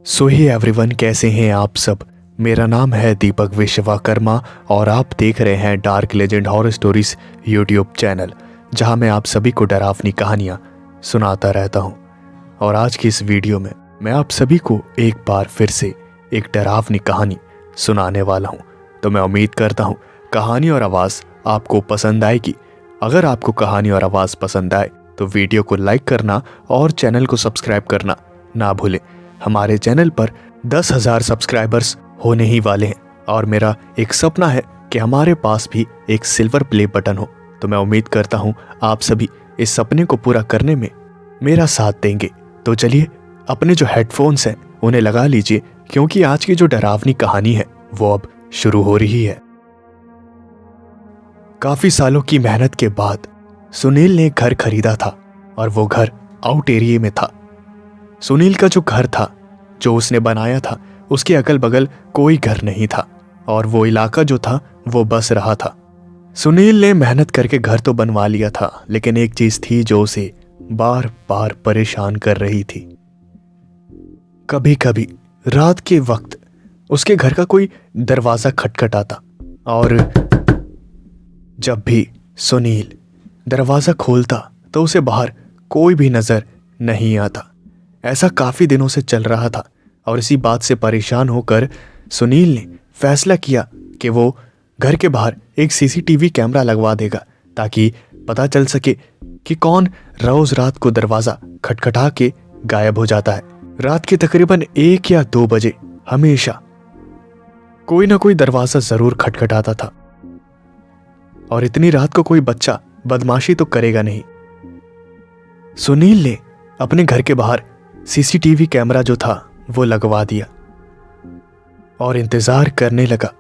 सो hey everyone, कैसे हैं आप सब। मेरा नाम है दीपक विश्वकर्मा और आप देख रहे हैं dark legend horror stories YouTube channel, जहां मैं आप सभी को डरावनी कहानियां सुनाता रहता हूं। और आज की इस वीडियो में मैं आप सभी को एक बार फिर से एक डरावनी कहानी सुनाने वाला हूं। तो मैं उम्मीद करता हूं कहानी और आवाज़ आपको पसंद आएगी। अगर आपको कहानी और आवाज़ पसंद आए तो वीडियो को लाइक करना और चैनल को सब्सक्राइब करना ना भूलें। हमारे चैनल पर 10,000 सब्सक्राइबर्स होने ही वाले हैं और मेरा एक सपना है कि हमारे पास भी एक सिल्वर प्ले बटन हो। तो मैं उम्मीद करता हूं आप सभी इस सपने को पूरा करने में मेरा साथ देंगे। तो चलिए अपने जो हेडफोन्स हैं उन्हें लगा लीजिए, क्योंकि आज की जो डरावनी कहानी है वो अब शुरू हो रही है। काफी सालों की मेहनत के बाद सुनील ने घर खरीदा था और वो घर आउट एरिया में था। सुनील का जो घर था, जो उसने बनाया था, उसके अगल बगल कोई घर नहीं था और वो इलाका जो था वो बस रहा था। सुनील ने मेहनत करके घर तो बनवा लिया था, लेकिन एक चीज थी जो उसे बार बार परेशान कर रही थी। कभी कभी रात के वक्त उसके घर का कोई दरवाजा खटखटाता और जब भी सुनील दरवाजा खोलता तो उसे बाहर कोई भी नजर नहीं आता। ऐसा काफी दिनों से चल रहा था और इसी बात से परेशान होकर सुनील ने फैसला किया कि वो घर के बाहर एक सीसीटीवी कैमरा लगवा देगा, ताकि पता चल सके कि कौन रोज रात को दरवाजा खटखटा के गायब हो जाता है। रात के तकरीबन 1 या 2 बजे हमेशा कोई ना कोई दरवाजा जरूर खटखटाता था और इतनी रात को कोई बच्चा बदमाशी तो करेगा नहीं। सुनील ने अपने घर के बाहर सीसीटीवी कैमरा जो था वो लगवा दिया और इंतजार करने लगा।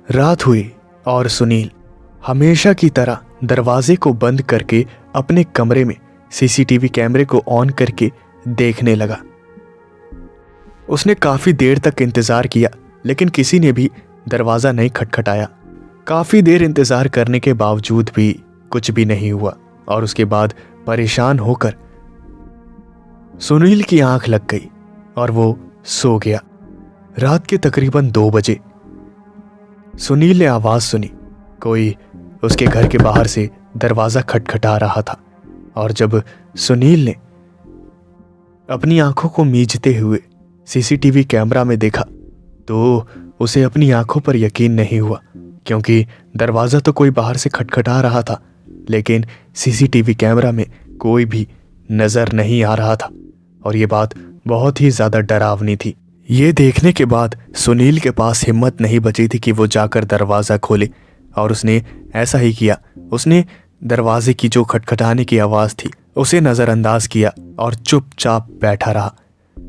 रात हुई और सुनील हमेशा की तरह दरवाजे को बंद करके अपने कमरे में सीसीटीवी कैमरे को ऑन करके देखने लगा। उसने काफी देर तक इंतजार किया, लेकिन किसी ने भी दरवाजा नहीं खटखटाया। काफी देर इंतजार करने के बावजूद भी कुछ भी नहीं हुआ और उसके बाद परेशान होकर सुनील की आंख लग गई और वो सो गया। रात के तकरीबन 2 बजे सुनील ने आवाज सुनी, कोई उसके घर के बाहर से दरवाजा खटखटा रहा था। और जब सुनील ने अपनी आंखों को मीचते हुए सीसीटीवी कैमरा में देखा तो उसे अपनी आंखों पर यकीन नहीं हुआ, क्योंकि दरवाजा तो कोई बाहर से खटखटा रहा था, लेकिन सीसीटीवी कैमरा में कोई भी नजर नहीं आ रहा था और ये बात बहुत ही ज्यादा डरावनी थी। ये देखने के बाद सुनील के पास हिम्मत नहीं बची थी कि वो जाकर दरवाजा खोले, और उसने ऐसा ही किया। उसने दरवाजे की जो खटखटाने की आवाज थी उसे नजरअंदाज किया और चुपचाप बैठा रहा।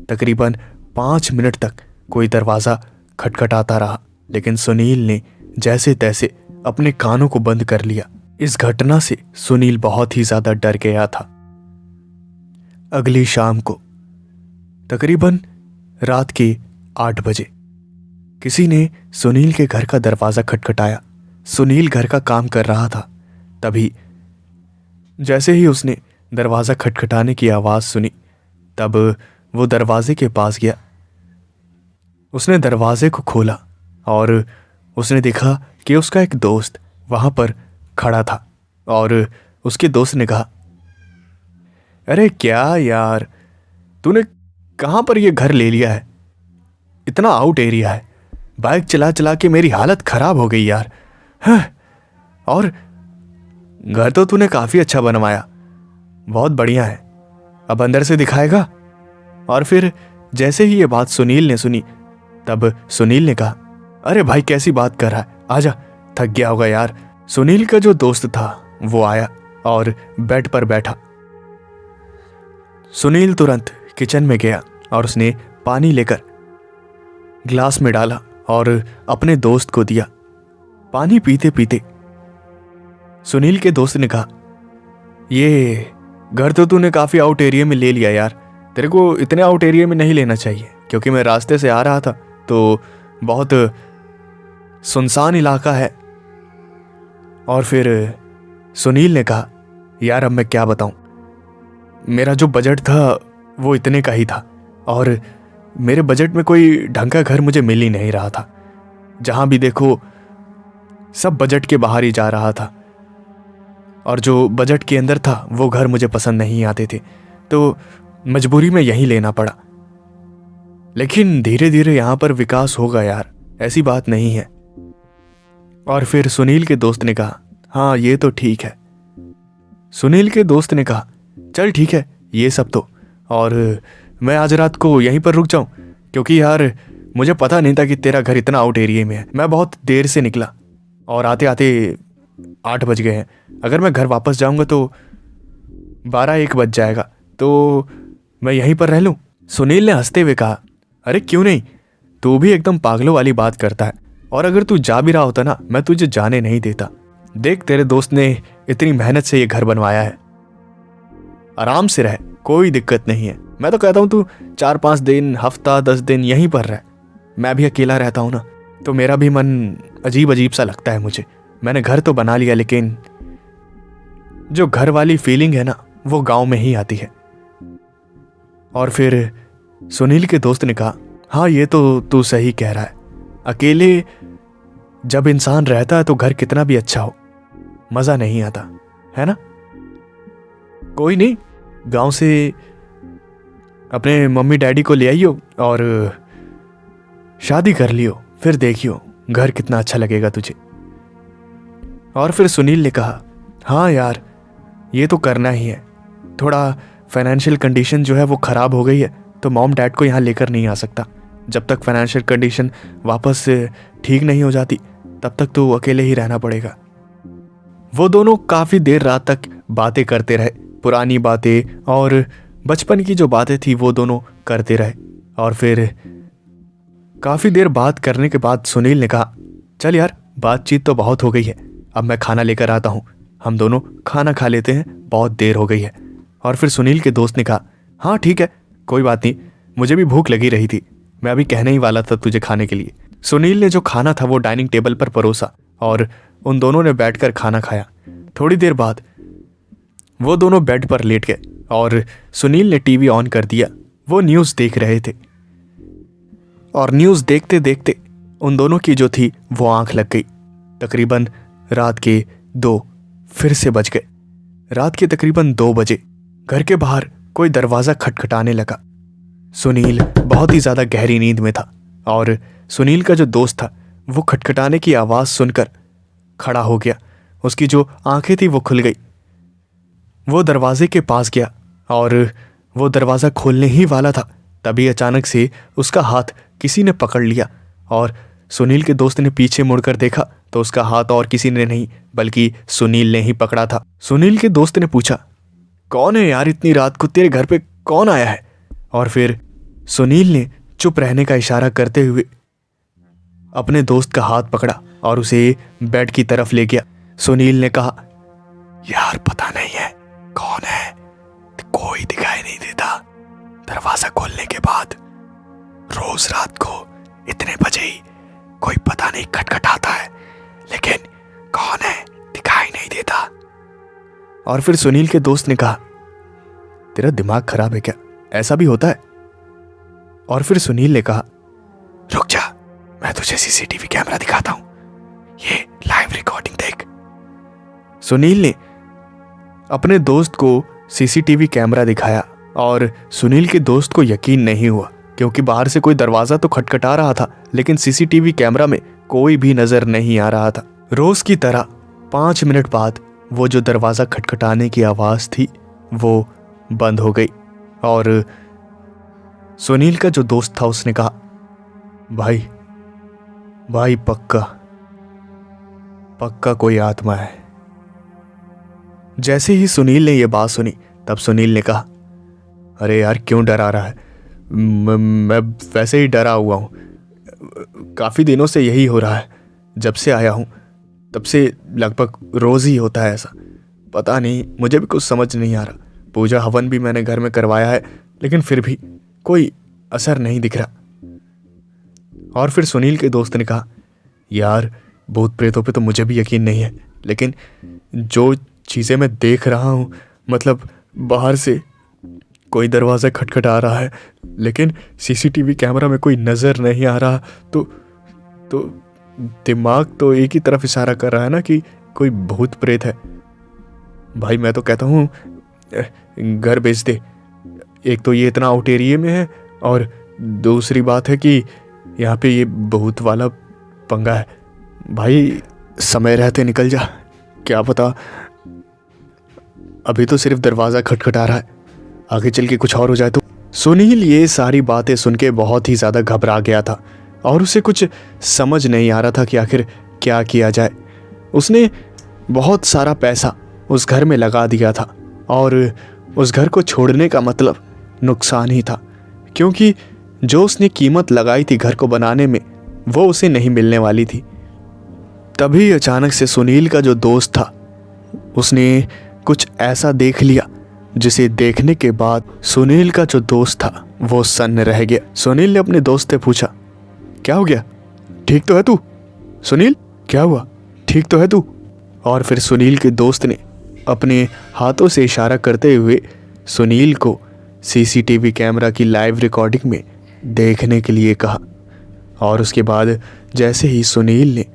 तकरीबन 5 मिनट तक कोई दरवाजा खटखटाता रहा, लेकिन सुनील ने जैसे तैसे अपने कानों को बंद कर लिया। इस घटना से सुनील बहुत ही ज्यादा डर गया था। अगली शाम को तकरीबन रात के 8 बजे किसी ने सुनील के घर का दरवाजा खटखटाया। सुनील घर का काम कर रहा था, तभी जैसे ही उसने दरवाजा खटखटाने की आवाज सुनी, तब वो दरवाजे के पास गया। उसने दरवाजे को खोला और उसने देखा कि उसका एक दोस्त वहां पर खड़ा था और उसके दोस्त ने कहा, अरे क्या यार, तूने कहां पर ये घर ले लिया है? इतना आउट एरिया है, बाइक चला चला के मेरी हालत खराब हो गई यार। हाँ, और घर तो तूने काफी अच्छा बनवाया, बहुत बढ़िया है, अब अंदर से दिखाएगा? और फिर जैसे ही ये बात सुनील ने सुनी, तब सुनील ने कहा, अरे भाई कैसी बात कर रहा है, आजा, थक गया होगा यार। सुनील का जो दोस्त था वो आया और बेड पर बैठा। सुनील तुरंत किचन में गया और उसने पानी लेकर ग्लास में डाला और अपने दोस्त को दिया। पानी पीते पीते सुनील के दोस्त ने कहा, ये घर तो तूने काफी आउट एरिया में ले लिया यार, तेरे को इतने आउट एरिया में नहीं लेना चाहिए, क्योंकि मैं रास्ते से आ रहा था तो बहुत सुनसान इलाका है। और फिर सुनील ने कहा, यार अब मैं क्या बताऊं, मेरा जो बजट था वो इतने का ही था और मेरे बजट में कोई ढंग का घर मुझे मिल ही नहीं रहा था। जहां भी देखो सब बजट के बाहर ही जा रहा था और जो बजट के अंदर था वो घर मुझे पसंद नहीं आते थे, तो मजबूरी में यही लेना पड़ा। लेकिन धीरे धीरे यहां पर विकास होगा यार, ऐसी बात नहीं है। और फिर सुनील के दोस्त ने कहा, हाँ ये तो ठीक है। सुनील के दोस्त ने कहा, चल ठीक है ये सब तो, और मैं आज रात को यहीं पर रुक जाऊं, क्योंकि यार मुझे पता नहीं था कि तेरा घर इतना आउट एरिया में है। मैं बहुत देर से निकला और आते आते 8 बज गए हैं। अगर मैं घर वापस जाऊंगा तो 12-1 बज जाएगा, तो मैं यहीं पर रह लूं। सुनील ने हंसते हुए कहा, अरे क्यों नहीं, तू भी एकदम पागलों वाली बात करता है, और अगर तू जा भी रहा होता ना मैं तुझे जाने नहीं देता। देख तेरे दोस्त ने इतनी मेहनत से ये घर बनवाया है, आराम से रह, कोई दिक्कत नहीं है। मैं तो कहता हूं तू 4-5 दिन, हफ्ता, 10 दिन यहीं पर रह। मैं भी अकेला रहता हूं ना, तो मेरा भी मन अजीब अजीब सा लगता है मुझे। मैंने घर तो बना लिया, लेकिन जो घर वाली फीलिंग है ना वो गांव में ही आती है। और फिर सुनील के दोस्त ने कहा, हाँ ये तो तू सही कह रहा है, अकेले जब इंसान रहता है तो घर कितना भी अच्छा हो मजा नहीं आता है ना। कोई नहीं, गांव से अपने मम्मी डैडी को ले आइयो और शादी कर लियो, फिर देखियो घर कितना अच्छा लगेगा तुझे। और फिर सुनील ने कहा, हाँ यार ये तो करना ही है। थोड़ा फाइनेंशियल कंडीशन जो है वो खराब हो गई है, तो मॉम डैड को यहाँ लेकर नहीं आ सकता। जब तक फाइनेंशियल कंडीशन वापस ठीक नहीं हो जाती तब तक तो अकेले ही रहना पड़ेगा। वो दोनों काफी देर रात तक बातें करते रहे, पुरानी बातें और बचपन की जो बातें थी वो दोनों करते रहे। और फिर काफी देर बात करने के बाद सुनील ने कहा, चल यार बातचीत तो बहुत हो गई है, अब मैं खाना लेकर आता हूँ, हम दोनों खाना खा लेते हैं, बहुत देर हो गई है। और फिर सुनील के दोस्त ने कहा, हाँ ठीक है कोई बात नहीं, मुझे भी भूख लगी रही थी, मैं अभी कहने ही वाला था तुझे खाने के लिए। सुनील ने जो खाना था वो डाइनिंग टेबल पर परोसा और उन दोनों ने बैठकर खाना खाया। थोड़ी देर बाद वो दोनों बेड पर लेट गए और सुनील ने टीवी ऑन कर दिया। वो न्यूज़ देख रहे थे और न्यूज़ देखते देखते उन दोनों की जो थी वो आंख लग गई। तकरीबन रात के 2 फिर से बज गए। रात के तकरीबन 2 बजे घर के बाहर कोई दरवाज़ा खटखटाने लगा। सुनील बहुत ही ज़्यादा गहरी नींद में था और सुनील का जो दोस्त था वो खटखटाने की आवाज़ सुनकर खड़ा हो गया। उसकी जो आंखें थी वो खुल गई। वो दरवाजे के पास गया और वो दरवाज़ा खोलने ही वाला था, तभी अचानक से उसका हाथ किसी ने पकड़ लिया और सुनील के दोस्त ने पीछे मुड़कर देखा तो उसका हाथ और किसी ने नहीं बल्कि सुनील ने ही पकड़ा था। सुनील के दोस्त ने पूछा, कौन है यार, इतनी रात को तेरे घर पे कौन आया है? और फिर सुनील ने चुप रहने का इशारा करते हुए अपने दोस्त का हाथ पकड़ा और उसे बेड की तरफ ले गया। सुनील ने कहा, यार पता नहीं है कौन है, कोई दिखाई नहीं देता। दरवाजा खोलने के बाद रोज रात को इतने बजे ही कोई पता नहीं खटखटाता है, लेकिन कौन है दिखाई नहीं देता। और फिर सुनील के दोस्त ने कहा, तेरा दिमाग खराब है क्या, ऐसा भी होता है? और फिर सुनील ने कहा, रुक जा, मैं तुझे सीसीटीवी कैमरा दिखाता हूं, ये लाइव रिकॉर्डिंग देख। सुनील ने अपने दोस्त को सीसीटीवी कैमरा रोकया और सुनील के दोस्त को यकीन नहीं हुआ, क्योंकि बाहर से कोई दरवाजा तो खटखटा रहा था लेकिन सीसीटीवी कैमरा में कोई भी नजर नहीं आ रहा था। रोज की तरह 5 मिनट बाद वो जो दरवाजा खटखटाने की आवाज थी वो बंद हो गई और सुनील का जो दोस्त था उसने कहा, भाई भाई पक्का पक्का कोई आत्मा है। जैसे ही सुनील ने यह बात सुनी तब सुनील ने कहा, अरे यार क्यों डरा रहा है, मैं वैसे ही डरा हुआ हूँ, काफ़ी दिनों से यही हो रहा है, जब से आया हूँ तब से लगभग रोज़ ही होता है ऐसा, पता नहीं मुझे भी कुछ समझ नहीं आ रहा। पूजा हवन भी मैंने घर में करवाया है लेकिन फिर भी कोई असर नहीं दिख रहा। और फिर सुनील के दोस्त ने कहा, यार भूत प्रेतों पे तो मुझे भी यकीन नहीं है, लेकिन जो चीज़ें मैं देख रहा हूँ, मतलब बाहर से कोई दरवाज़ा खटखटा रहा है, लेकिन सीसीटीवी कैमरा में कोई नज़र नहीं आ रहा। तो दिमाग तो एक ही तरफ इशारा कर रहा है ना कि कोई भूत प्रेत है। भाई मैं तो कहता हूँ घर बेच दे। एक तो ये इतना आउट एरिया में है, और दूसरी बात है कि यहाँ पे ये भूत वाला पंगा है। भाई समय रहते निकल जा, क्या पता अभी तो सिर्फ दरवाज़ा खटखटा रहा है, आगे चल के कुछ और हो जाए तो। सुनील ये सारी बातें सुन के बहुत ही ज़्यादा घबरा गया था और उसे कुछ समझ नहीं आ रहा था कि आखिर क्या किया जाए। उसने बहुत सारा पैसा उस घर में लगा दिया था और उस घर को छोड़ने का मतलब नुकसान ही था, क्योंकि जो उसने कीमत लगाई थी घर को बनाने में वो उसे नहीं मिलने वाली थी। तभी अचानक से सुनील का जो दोस्त था उसने कुछ ऐसा देख लिया जिसे देखने के बाद सुनील का जो दोस्त था वो सन्न रह गया। सुनील ने अपने दोस्त से पूछा, क्या हो गया, ठीक तो है तू? सुनील क्या हुआ, ठीक तो है तू? और फिर सुनील के दोस्त ने अपने हाथों से इशारा करते हुए सुनील को सीसीटीवी कैमरा की लाइव रिकॉर्डिंग में देखने के लिए कहा। और उसके बाद जैसे ही सुनील ने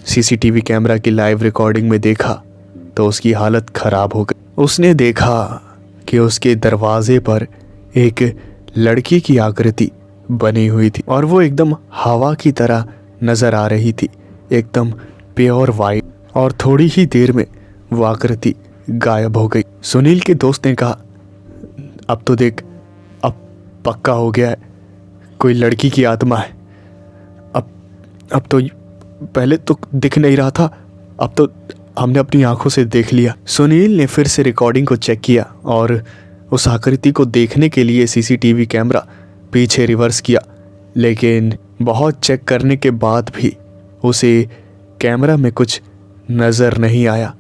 सीसीटीवी कैमरा की लाइव रिकॉर्डिंग में देखा तो उसकी हालत खराब हो गई। उसने देखा कि उसके दरवाजे पर एक लड़की की आकृति बनी हुई थी और वो एकदम हवा की तरह नजर आ रही थी, एकदम प्योर वाइट। और थोड़ी ही देर में वो आकृति गायब हो गई। सुनील के दोस्त ने कहा, अब तो देख, अब पक्का हो गया है, कोई लड़की की आत्मा है। अब तो पहले तो दिख नहीं रहा था, अब तो हमने अपनी आंखों से देख लिया। सुनील ने फिर से रिकॉर्डिंग को चेक किया और उस आकृति को देखने के लिए सीसीटीवी कैमरा पीछे रिवर्स किया, लेकिन बहुत चेक करने के बाद भी उसे कैमरा में कुछ नज़र नहीं आया।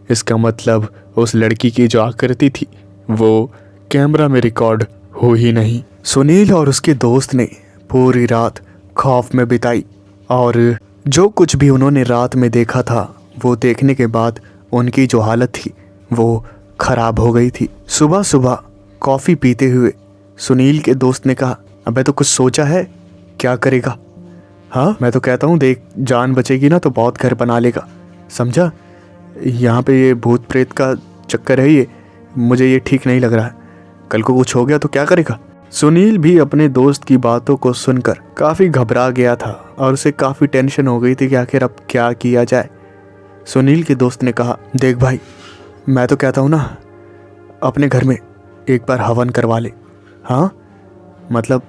इसका मतलब उस लड़की की जो आकृति थी वो कैमरा में रिकॉर्ड हो ही नहीं। सुनील और उसके दोस्त ने पूरी रात खौफ में बिताई और जो कुछ भी उन्होंने रात में देखा था वो देखने के बाद उनकी जो हालत थी वो खराब हो गई थी। सुबह सुबह कॉफ़ी पीते हुए सुनील के दोस्त ने कहा, अबे तो कुछ सोचा है, क्या करेगा? हाँ मैं तो कहता हूँ देख, जान बचेगी ना तो बहुत घर बना लेगा, समझा? यहाँ पे ये भूत प्रेत का चक्कर है, ये मुझे ये ठीक नहीं लग रहा है। कल को कुछ हो गया तो क्या करेगा? सुनील भी अपने दोस्त की बातों को सुनकर काफ़ी घबरा गया था और उसे काफ़ी टेंशन हो गई थी कि आखिर अब क्या किया जाए। सुनील के दोस्त ने कहा, देख भाई, मैं तो कहता हूँ ना, अपने घर में एक बार हवन करवा ले। हाँ मतलब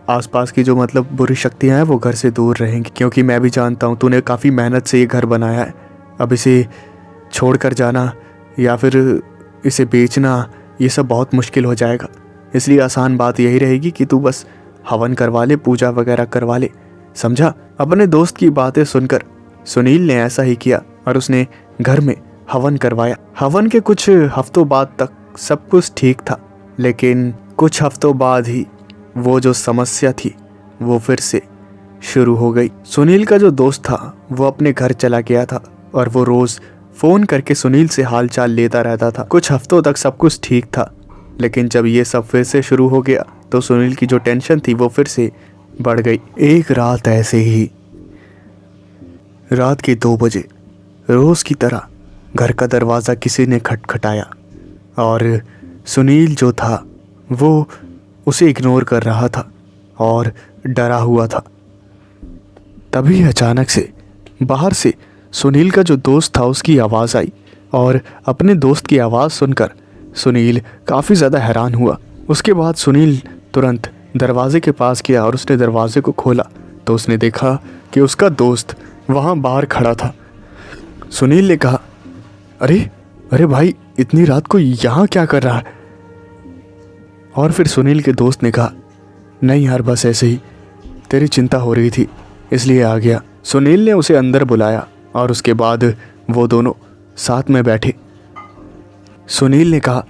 आसपास की जो मतलब बुरी शक्तियाँ हैं वो घर से दूर रहेंगी, क्योंकि मैं भी जानता हूँ तूने काफ़ी मेहनत से ये घर बनाया है। अब इसे छोड़ कर जाना या फिर इसे बेचना, ये सब बहुत मुश्किल हो जाएगा। इसलिए आसान बात यही रहेगी कि तू बस हवन करवा ले, पूजा वगैरह करवा ले, समझा? अपने दोस्त की बातें सुनकर सुनील ने ऐसा ही किया और उसने घर में हवन करवाया। हवन के कुछ हफ्तों बाद तक सब कुछ ठीक था, लेकिन कुछ हफ्तों बाद ही वो जो समस्या थी वो फिर से शुरू हो गई। सुनील का जो दोस्त था वो अपने घर चला गया था और वो रोज़ फ़ोन करके सुनील से हालचाल लेता रहता था। कुछ हफ्तों तक सब कुछ ठीक था, लेकिन जब ये सब फिर से शुरू हो गया तो सुनील की जो टेंशन थी वो फिर से बढ़ गई। एक रात ऐसे ही रात के 2 बजे रोज़ की तरह घर का दरवाज़ा किसी ने खटखटाया और सुनील जो था वो उसे इग्नोर कर रहा था और डरा हुआ था। तभी अचानक से बाहर से सुनील का जो दोस्त था उसकी आवाज़ आई और अपने दोस्त की आवाज़ सुनकर सुनील काफ़ी ज़्यादा हैरान हुआ। उसके बाद सुनील तुरंत दरवाजे के पास गया और उसने दरवाजे को खोला तो उसने देखा कि उसका दोस्त वहाँ बाहर खड़ा था। सुनील ने कहा, अरे भाई, इतनी रात को यहाँ क्या कर रहा है? और फिर सुनील के दोस्त ने कहा, नहीं यार, बस ऐसे ही तेरी चिंता हो रही थी इसलिए आ गया। सुनील ने उसे अंदर बुलाया और उसके बाद वो दोनों साथ में बैठे। सुनील ने कहा,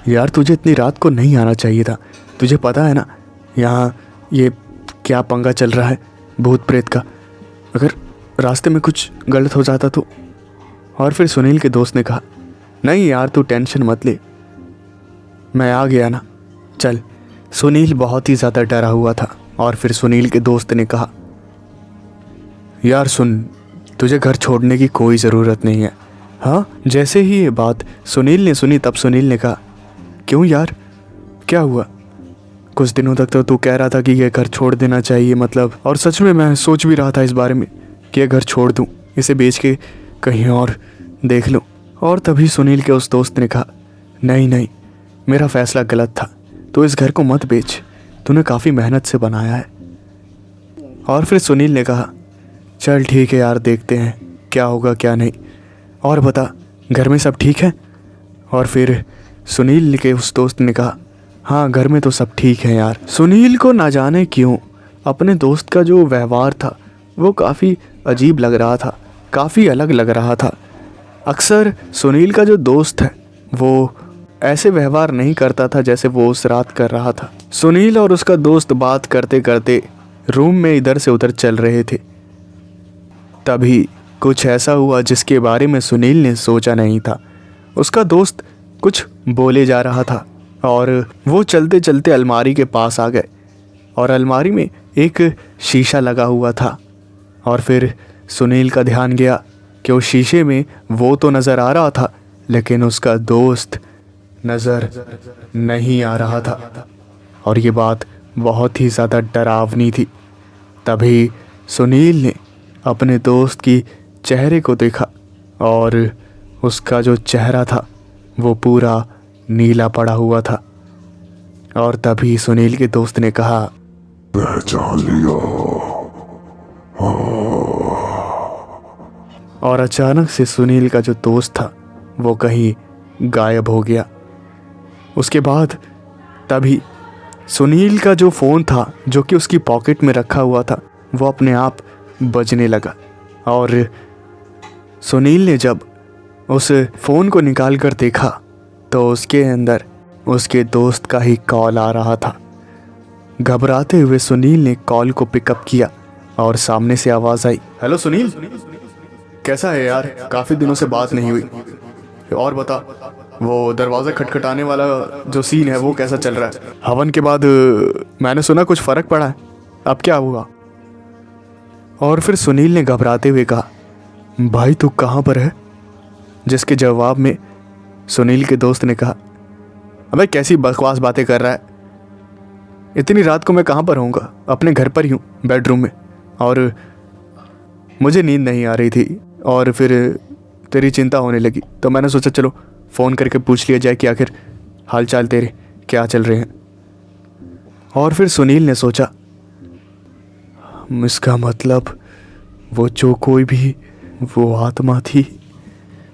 यार तुझे इतनी रात को नहीं आना चाहिए था, तुझे पता है ना यहाँ ये क्या पंगा चल रहा है भूत प्रेत का, अगर रास्ते में कुछ गलत हो जाता तो। और फिर सुनील के दोस्त ने कहा, नहीं यार तू टेंशन मत ले, मैं आ गया ना, चल। सुनील बहुत ही ज़्यादा डरा हुआ था और फिर सुनील के दोस्त ने कहा, यार सुन, तुझे घर छोड़ने की कोई ज़रूरत नहीं है। हाँ, जैसे ही ये बात सुनील ने सुनी तब सुनील ने कहा, क्यों यार, क्या हुआ? कुछ दिनों तक तो तू कह रहा था कि ये घर छोड़ देना चाहिए, मतलब, और सच में मैं सोच भी रहा था इस बारे में कि ये घर छोड़ दूँ, इसे बेच के कहीं और देख लूँ। और तभी सुनील के उस दोस्त ने कहा, नहीं नहीं, मेरा फैसला गलत था, तो इस घर को मत बेच, तूने काफ़ी मेहनत से बनाया है। और फिर सुनील ने कहा, चल ठीक है यार, देखते हैं क्या होगा क्या नहीं, और बता घर में सब ठीक है? और फिर सुनील के उस दोस्त ने कहा, हाँ घर में तो सब ठीक है यार। सुनील को ना जाने क्यों अपने दोस्त का जो व्यवहार था वो काफ़ी अजीब लग रहा था, काफ़ी अलग लग रहा था। अक्सर सुनील का जो दोस्त है वो ऐसे व्यवहार नहीं करता था जैसे वो उस रात कर रहा था। सुनील और उसका दोस्त बात करते करते रूम में इधर से उधर चल रहे थे। तभी कुछ ऐसा हुआ जिसके बारे में सुनील ने सोचा नहीं था। उसका दोस्त कुछ बोले जा रहा था और वो चलते चलते अलमारी के पास आ गए और अलमारी में एक शीशा लगा हुआ था। और फिर सुनील का ध्यान गया कि उस शीशे में वो तो नज़र आ रहा था लेकिन उसका दोस्त नज़र नहीं आ रहा था और ये बात बहुत ही ज़्यादा डरावनी थी। तभी सुनील ने अपने दोस्त की चेहरे को देखा और उसका जो चेहरा था वो पूरा नीला पड़ा हुआ था। और तभी सुनील के दोस्त ने कहा, पहचान लिया। और अचानक से सुनील का जो दोस्त था वो कहीं गायब हो गया। उसके बाद तभी सुनील का जो फ़ोन था जो कि उसकी पॉकेट में रखा हुआ था वो अपने आप बजने लगा और सुनील ने जब उस फ़ोन को निकाल कर देखा तो उसके अंदर उसके दोस्त का ही कॉल आ रहा था। घबराते हुए सुनील ने कॉल को पिकअप किया और सामने से आवाज़ आई, हेलो सुनील, कैसा है यार, काफ़ी दिनों से बात नहीं हुई, और बता वो दरवाज़ा खटखटाने वाला जो सीन है वो कैसा चल रहा है? हवन के बाद मैंने सुना कुछ फ़र्क पड़ा है, अब क्या हुआ? और फिर सुनील ने घबराते हुए कहा, भाई तू कहाँ पर है? जिसके जवाब में सुनील के दोस्त ने कहा, अबे कैसी बकवास बातें कर रहा है, इतनी रात को मैं कहाँ पर होऊंगा, अपने घर पर ही हूँ, बेडरूम में, और मुझे नींद नहीं आ रही थी और फिर तेरी चिंता होने लगी तो मैंने सोचा चलो फ़ोन करके पूछ लिया जाए कि आखिर हाल चाल तेरे क्या चल रहे हैं। और फिर सुनील ने सोचा, इसका मतलब वो जो कोई भी वो आत्मा थी।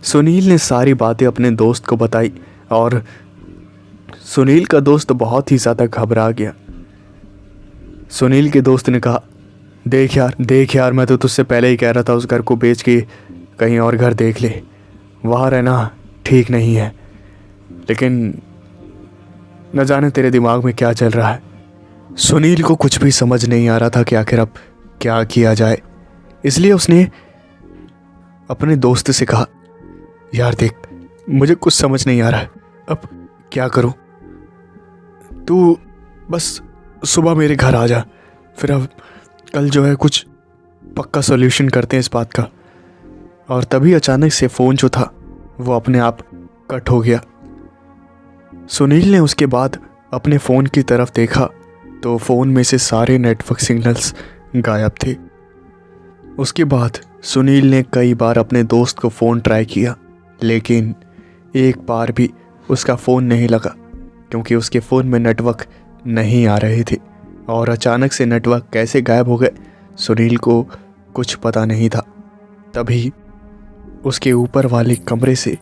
सुनील ने सारी बातें अपने दोस्त को बताई और सुनील का दोस्त बहुत ही ज़्यादा घबरा गया। सुनील के दोस्त ने कहा, देख यार मैं तो तुझसे पहले ही कह रहा था उस घर को बेच के कहीं और घर देख ले, वहाँ रहना ठीक नहीं है, लेकिन न जाने तेरे दिमाग में क्या चल रहा है। सुनील को कुछ भी समझ नहीं आ रहा था कि आखिर अब क्या किया जाए, इसलिए उसने अपने दोस्त से कहा, यार देख मुझे कुछ समझ नहीं आ रहा है, अब क्या करूं, तू बस सुबह मेरे घर आ जा, फिर अब कल जो है कुछ पक्का सॉल्यूशन करते हैं इस बात का। और तभी अचानक से फ़ोन जो था वो अपने आप कट हो गया। सुनील ने उसके बाद अपने फ़ोन की तरफ देखा तो फ़ोन में से सारे नेटवर्क सिग्नल्स गायब थे। उसके बाद सुनील ने कई बार अपने दोस्त को फ़ोन ट्राई किया लेकिन एक बार भी उसका फ़ोन नहीं लगा क्योंकि उसके फ़ोन में नेटवर्क नहीं आ रहे थे। और अचानक से नेटवर्क कैसे गायब हो गए सुनील को कुछ पता नहीं था। तभी उसके ऊपर वाले कमरे से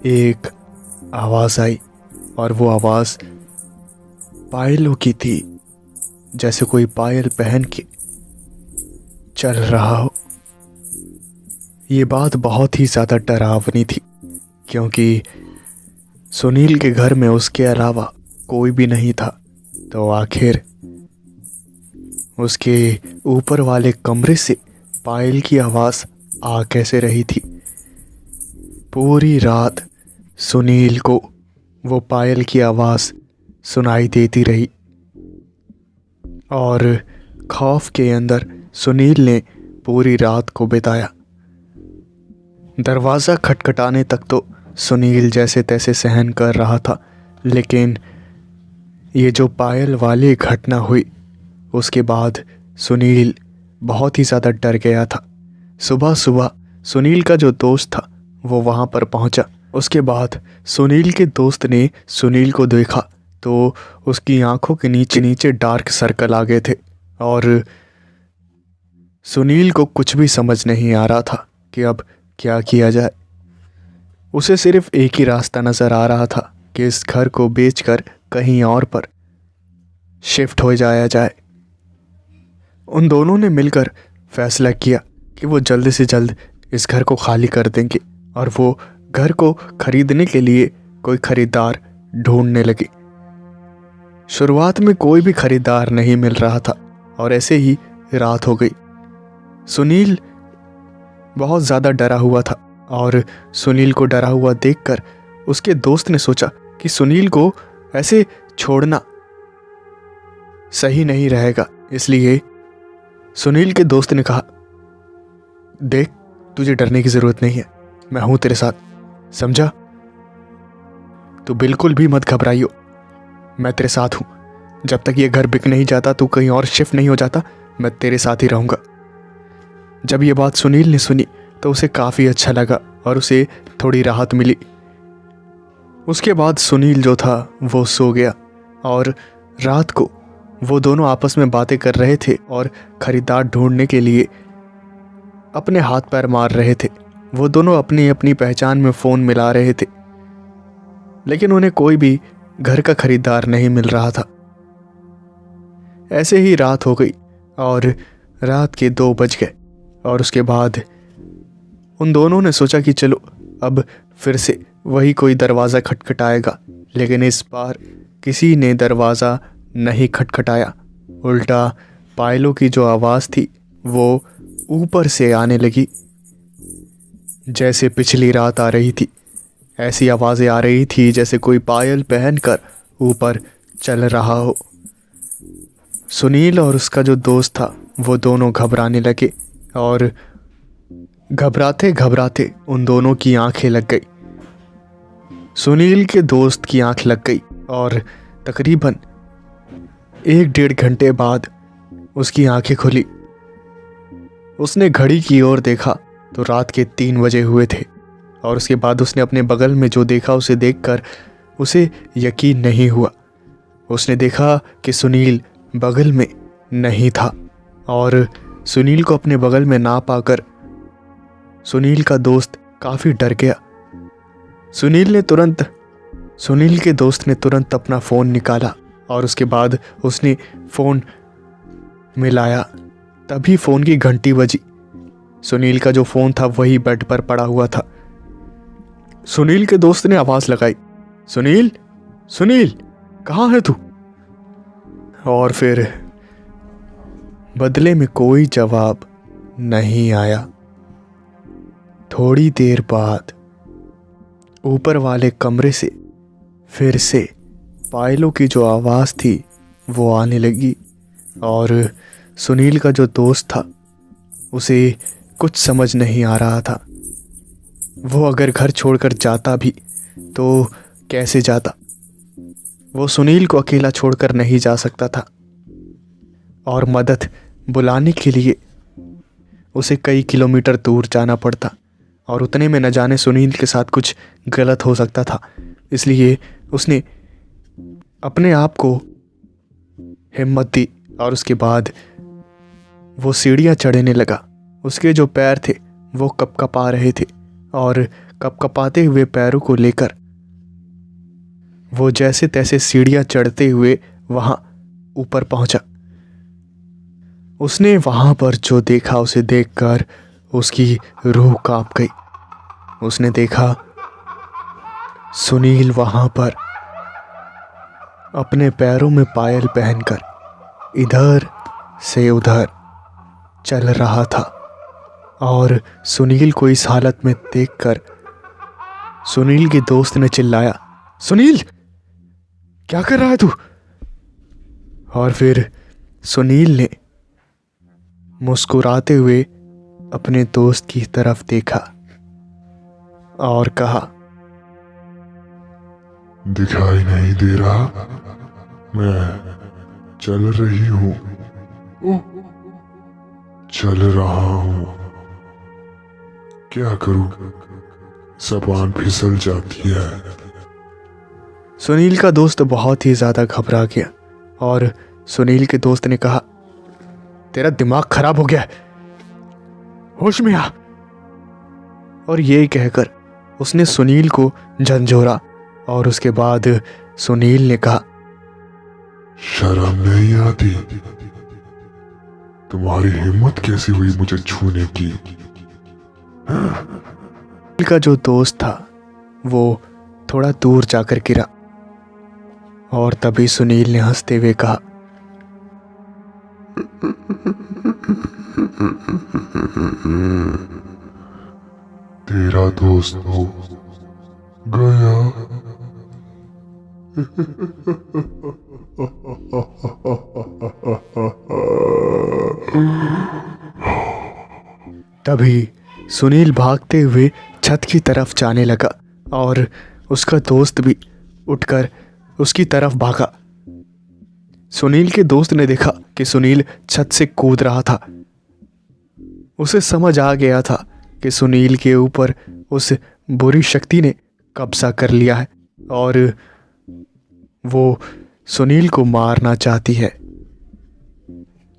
एक आवाज़ आई और वो आवाज़ पायलों की थी, जैसे कोई पायल पहन के चल रहा हो। ये बात बहुत ही ज़्यादा डरावनी थी क्योंकि सुनील के घर में उसके अलावा कोई भी नहीं था, तो आखिर उसके ऊपर वाले कमरे से पायल की आवाज़ आ कैसे रही थी। पूरी रात सुनील को वो पायल की आवाज़ सुनाई देती रही और खौफ के अंदर सुनील ने पूरी रात को बिताया। दरवाज़ा खटखटाने तक तो सुनील जैसे तैसे सहन कर रहा था, लेकिन ये जो पायल वाली घटना हुई उसके बाद सुनील बहुत ही ज़्यादा डर गया था। सुबह सुबह सुनील का जो दोस्त था वो वहाँ पर पहुँचा। उसके बाद सुनील के दोस्त ने सुनील को देखा तो उसकी आंखों के नीचे नीचे डार्क सर्कल आ गए थे और सुनील को कुछ भी समझ नहीं आ रहा था कि अब क्या किया जाए। उसे सिर्फ एक ही रास्ता नज़र आ रहा था कि इस घर को बेचकर कहीं और पर शिफ्ट हो जाया जाए। उन दोनों ने मिलकर फैसला किया कि वो जल्द से जल्द इस घर को खाली कर देंगे और वो घर को खरीदने के लिए कोई खरीदार ढूंढने लगे। शुरुआत में कोई भी खरीदार नहीं मिल रहा था और ऐसे ही रात हो गई। सुनील बहुत ज़्यादा डरा हुआ था और सुनील को डरा हुआ देखकर उसके दोस्त ने सोचा कि सुनील को ऐसे छोड़ना सही नहीं रहेगा। इसलिए सुनील के दोस्त ने कहा, देख तुझे डरने की ज़रूरत नहीं है, मैं हूं तेरे साथ, समझा? तू बिल्कुल भी मत घबराइयो, मैं तेरे साथ हूं। जब तक ये घर बिक नहीं जाता, तू कहीं और शिफ्ट नहीं हो जाता, मैं तेरे साथ ही रहूँगा। जब ये बात सुनील ने सुनी तो उसे काफ़ी अच्छा लगा और उसे थोड़ी राहत मिली। उसके बाद सुनील जो था वो सो गया और रात को वो दोनों आपस में बातें कर रहे थे और ख़रीदार ढूंढने के लिए अपने हाथ पैर मार रहे थे। वो दोनों अपनी अपनी पहचान में फ़ोन मिला रहे थे, लेकिन उन्हें कोई भी घर का खरीदार नहीं मिल रहा था। ऐसे ही रात हो गई और रात के 2 बज गए और उसके बाद उन दोनों ने सोचा कि चलो अब फिर से वही कोई दरवाज़ा खटखटाएगा, लेकिन इस बार किसी ने दरवाज़ा नहीं खटखटाया। उल्टा पायलों की जो आवाज़ थी वो ऊपर से आने लगी। जैसे पिछली रात आ रही थी ऐसी आवाज़ें आ रही थी जैसे कोई पायल पहनकर ऊपर चल रहा हो। सुनील और उसका जो दोस्त था वो दोनों घबराने लगे और घबराते घबराते उन दोनों की आंखें लग गई। सुनील के दोस्त की आंख लग गई और तकरीबन 1-1.5 घंटे बाद उसकी आंखें खुली। उसने घड़ी की ओर देखा तो रात के 3 बजे हुए थे और उसके बाद उसने अपने बगल में जो देखा उसे देखकर उसे यकीन नहीं हुआ। उसने देखा कि सुनील बगल में नहीं था और सुनील को अपने बगल में ना पाकर सुनील का दोस्त काफ़ी डर गया। सुनील के दोस्त ने तुरंत अपना फ़ोन निकाला और उसके बाद उसने फ़ोन मिलाया। तभी फ़ोन की घंटी बजी। सुनील का जो फ़ोन था वही बेड पर पड़ा हुआ था। सुनील के दोस्त ने आवाज़ लगाई, सुनील, सुनील, कहाँ है तू? और फिर बदले में कोई जवाब नहीं आया। थोड़ी देर बाद ऊपर वाले कमरे से फिर से पायलों की जो आवाज़ थी वो आने लगी और सुनील का जो दोस्त था उसे कुछ समझ नहीं आ रहा था। वो अगर घर छोड़कर जाता भी तो कैसे जाता? वो सुनील को अकेला छोड़कर नहीं जा सकता था और मदद बुलाने के लिए उसे कई किलोमीटर दूर जाना पड़ता और उतने में न जाने सुनील के साथ कुछ गलत हो सकता था। इसलिए उसने अपने आप को हिम्मत दी और उसके बाद वो सीढ़ियाँ चढ़ने लगा। उसके जो पैर थे वो कपकपा रहे थे और कपकपाते हुए पैरों को लेकर वो जैसे तैसे सीढ़ियाँ चढ़ते हुए वहाँ ऊपर पहुँचा। उसने वहाँ पर जो देखा उसे देखकर उसकी रूह कांप गई। उसने देखा सुनील वहाँ पर अपने पैरों में पायल पहनकर इधर से उधर चल रहा था और सुनील को इस हालत में देखकर सुनील के दोस्त ने चिल्लाया, सुनील, क्या कर रहा है तू? और फिर सुनील ने मुस्कुराते हुए अपने दोस्त की तरफ देखा और कहा, दिखाई नहीं दे रहा? मैं चल रही हूँ, चल रहा हूँ। क्या करूँ, जबान फिसल जाती है। सुनील का दोस्त बहुत ही ज्यादा घबरा गया और सुनील के दोस्त ने कहा, तेरा दिमाग खराब हो गया है, होश में आ। और ये कहकर उसने सुनील को झंझोरा और उसके बाद सुनील ने कहा, शर्म नहीं आती? तुम्हारी हिम्मत कैसी हुई मुझे छूने की? सुनील का जो दोस्त था वो थोड़ा दूर जाकर गिरा और तभी सुनील ने हंसते हुए कहा, तेरा दोस्त हो गया। तभी सुनील भागते हुए छत की तरफ जाने लगा और उसका दोस्त भी उठकर उसकी तरफ भागा। सुनील के दोस्त ने देखा कि सुनील छत से कूद रहा था। उसे समझ आ गया था कि सुनील के ऊपर उस बुरी शक्ति ने कब्जा कर लिया है और वो सुनील को मारना चाहती है।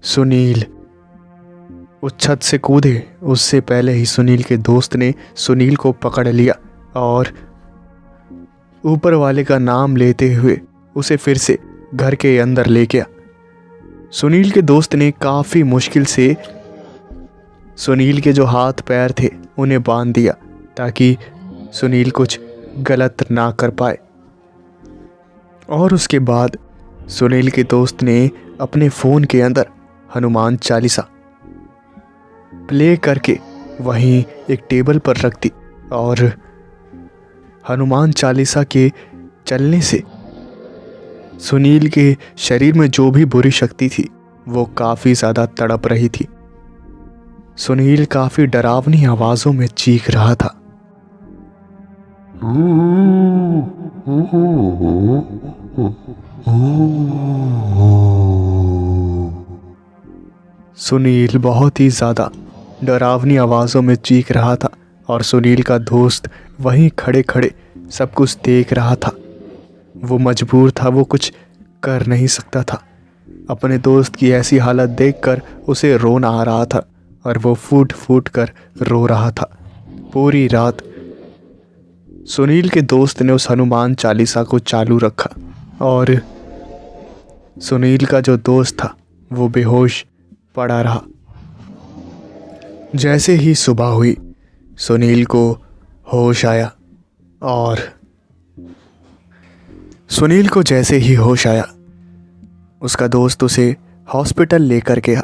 सुनील उस छत से कूदे उससे पहले ही सुनील के दोस्त ने सुनील को पकड़ लिया और ऊपर वाले का नाम लेते हुए उसे फिर से घर के अंदर ले गया। सुनील के दोस्त ने काफी मुश्किल से सुनील के जो हाथ पैर थे उन्हें बांध दिया ताकि सुनील कुछ गलत ना कर पाए। और उसके बाद सुनील के दोस्त ने अपने फोन के अंदर हनुमान चालीसा प्ले करके वहीं एक टेबल पर रख दी और हनुमान चालीसा के चलने से सुनील के शरीर में जो भी बुरी शक्ति थी वो काफी ज्यादा तड़प रही थी। सुनील काफी डरावनी आवाजों में चीख रहा था। सुनील बहुत ही ज्यादा डरावनी आवाजों में चीख रहा था और सुनील का दोस्त वहीं खड़े खड़े सब कुछ देख रहा था। वो मजबूर था, वो कुछ कर नहीं सकता था। अपने दोस्त की ऐसी हालत देखकर उसे रोना आ रहा था और वो फूट फूट कर रो रहा था। पूरी रात सुनील के दोस्त ने उस हनुमान चालीसा को चालू रखा और सुनील का जो दोस्त था वो बेहोश पड़ा रहा। जैसे ही सुबह हुई सुनील को होश आया और सुनील को जैसे ही होश आया उसका दोस्त उसे हॉस्पिटल लेकर गया।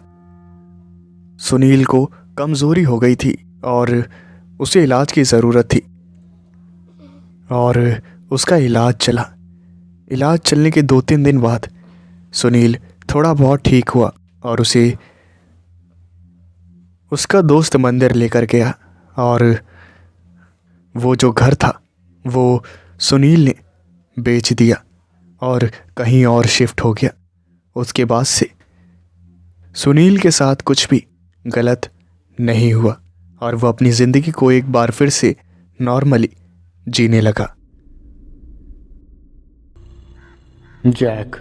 सुनील को कमज़ोरी हो गई थी और उसे इलाज की ज़रूरत थी और उसका इलाज चला। इलाज चलने के 2-3 दिन बाद सुनील थोड़ा बहुत ठीक हुआ और उसे उसका दोस्त मंदिर लेकर गया और वो जो घर था वो सुनील ने बेच दिया और कहीं और शिफ्ट हो गया। उसके बाद से सुनील के साथ कुछ भी गलत नहीं हुआ और वो अपनी ज़िंदगी को एक बार फिर से नॉर्मली जीने लगा। जैक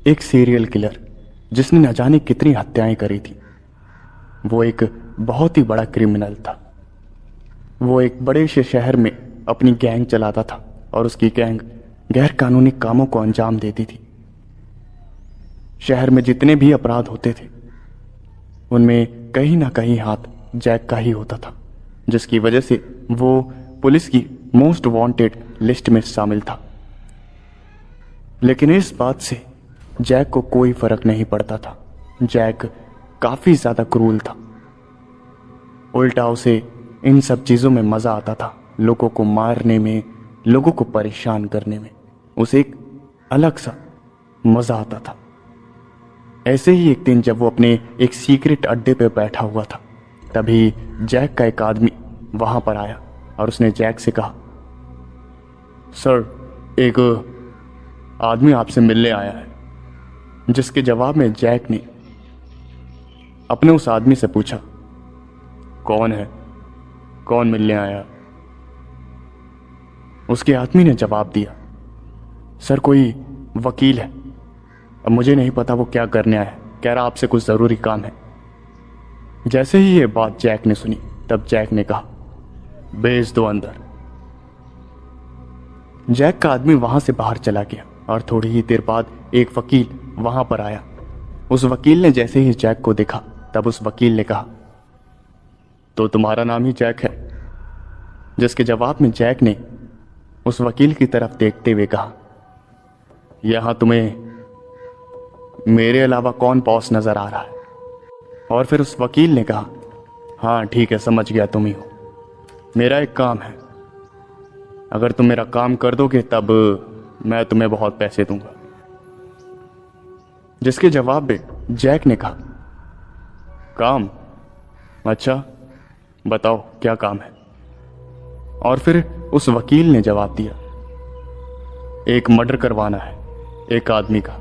एक सीरियल किलर जिसने न जाने कितनी हत्याएं करी थी। वो एक बहुत ही बड़ा क्रिमिनल था। वो एक बड़े से शहर में अपनी गैंग चलाता था और उसकी गैंग गैर कानूनी कामों को अंजाम देती थी। शहर में जितने भी अपराध होते थे उनमें कहीं ना कहीं हाथ जैक का ही होता था, जिसकी वजह से वो पुलिस की मोस्ट वांटेड लिस्ट में शामिल था। लेकिन इस बात से जैक को कोई फर्क नहीं पड़ता था। जैक काफी ज्यादा क्रूर था। उल्टा उसे इन सब चीजों में मजा आता था, लोगों को मारने में, लोगों को परेशान करने में। उसे एक अलग सा मजा आता था। ऐसे ही एक दिन जब वो अपने एक सीक्रेट अड्डे पे बैठा हुआ था, तभी जैक का एक आदमी वहां पर आया और उसने जैक से कहा, सर, एक आदमी आपसे मिलने आया है। जिसके जवाब में जैक ने अपने उस आदमी से पूछा, कौन है, कौन मिलने आया? उसके आदमी ने जवाब दिया, सर, कोई वकील है। अब मुझे नहीं पता वो क्या करने आया है, कह रहा आपसे कुछ जरूरी काम है। जैसे ही ये बात जैक ने सुनी, तब जैक ने कहा, भेज दो अंदर। जैक का आदमी वहां से बाहर चला गया और थोड़ी ही देर बाद एक वकील वहां पर आया। उस वकील ने जैसे ही जैक को देखा, तब उस वकील ने कहा, तो तुम्हारा नाम ही जैक है? जिसके जवाब में जैक ने उस वकील की तरफ देखते हुए कहा, यहां तुम्हें मेरे अलावा कौन बॉस नजर आ रहा है? और फिर उस वकील ने कहा, हाँ ठीक है, समझ गया, तुम ही हो। मेरा एक काम है, अगर तुम मेरा काम कर दोगे तब मैं तुम्हें बहुत पैसे दूंगा। जिसके जवाब में जैक ने कहा, काम? अच्छा, बताओ क्या काम है? और फिर उस वकील ने जवाब दिया, एक मर्डर करवाना है एक आदमी का,